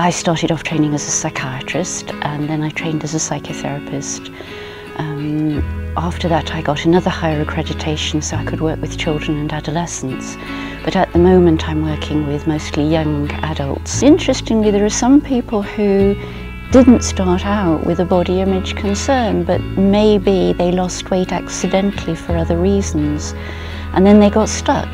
I started off training as a psychiatrist, and then I trained as a psychotherapist. After that I got another higher accreditation so I could work with children and adolescents. But at the moment I'm working with mostly young adults. Interestingly, there are some people who didn't start out with a body image concern, but maybe they lost weight accidentally for other reasons, and then they got stuck.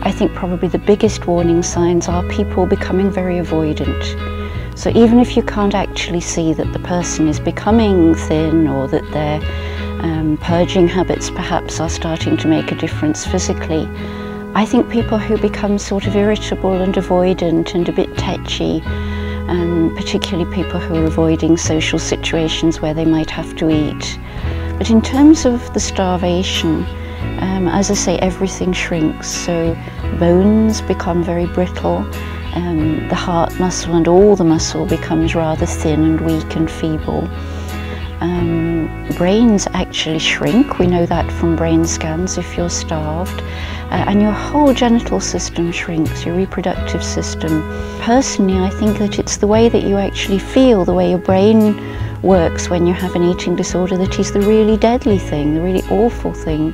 I think probably the biggest warning signs are people becoming very avoidant. So even if you can't actually see that the person is becoming thin, or that their purging habits perhaps are starting to make a difference physically, I think people who become sort of irritable and avoidant and a bit tetchy, particularly people who are avoiding social situations where they might have to eat. But in terms of the starvation, as I say, everything shrinks, so bones become very brittle, the heart muscle and all the muscle becomes rather thin and weak and feeble. Brains actually shrink, we know that from brain scans if you're starved, and your whole genital system shrinks, your reproductive system. Personally, I think that it's the way that you actually feel, the way your brain works when you have an eating disorder, that is the really deadly thing, the really awful thing.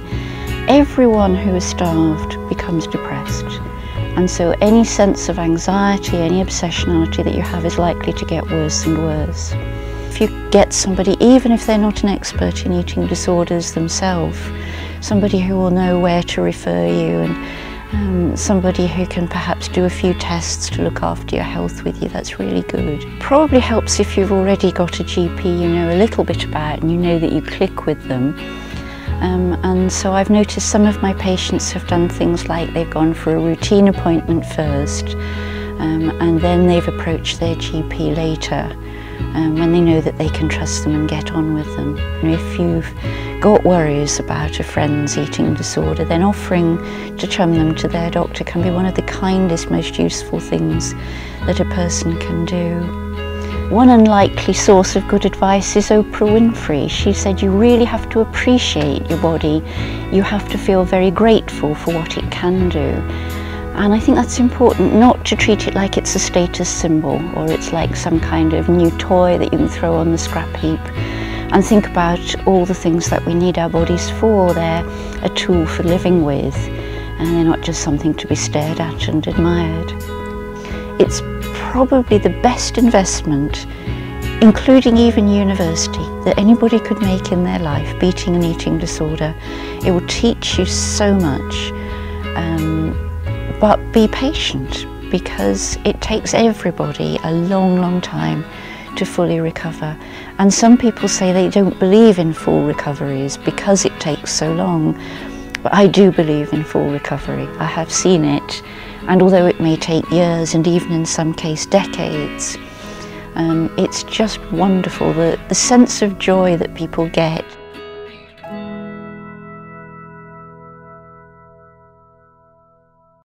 Everyone who is starved becomes depressed, and so any sense of anxiety, any obsessionality that you have is likely to get worse and worse. If you get somebody, even if they're not an expert in eating disorders themselves, somebody who will know where to refer you, and somebody who can perhaps do a few tests to look after your health with you, that's really good. Probably helps if you've already got a GP you know a little bit about and you know that you click with them. And so I've noticed some of my patients have done things like they've gone for a routine appointment first, and then they've approached their GP later, when they know that they can trust them and get on with them. And if you've got worries about a friend's eating disorder, then offering to chum them to their doctor can be one of the kindest, most useful things that a person can do. One unlikely source of good advice is Oprah Winfrey. She said you really have to appreciate your body. You have to feel very grateful for what it can do. And I think that's important, not to treat it like it's a status symbol or it's like some kind of new toy that you can throw on the scrap heap, and think about all the things that we need our bodies for. They're a tool for living with, and they're not just something to be stared at and admired. It's probably the best investment, including even university, that anybody could make in their life, beating an eating disorder. It will teach you so much, but be patient, because it takes everybody a long, long time to fully recover. And some people say they don't believe in full recoveries because it takes so long, but I do believe in full recovery. I have seen it. And although it may take years and even in some cases decades, it's just wonderful, the sense of joy that people get.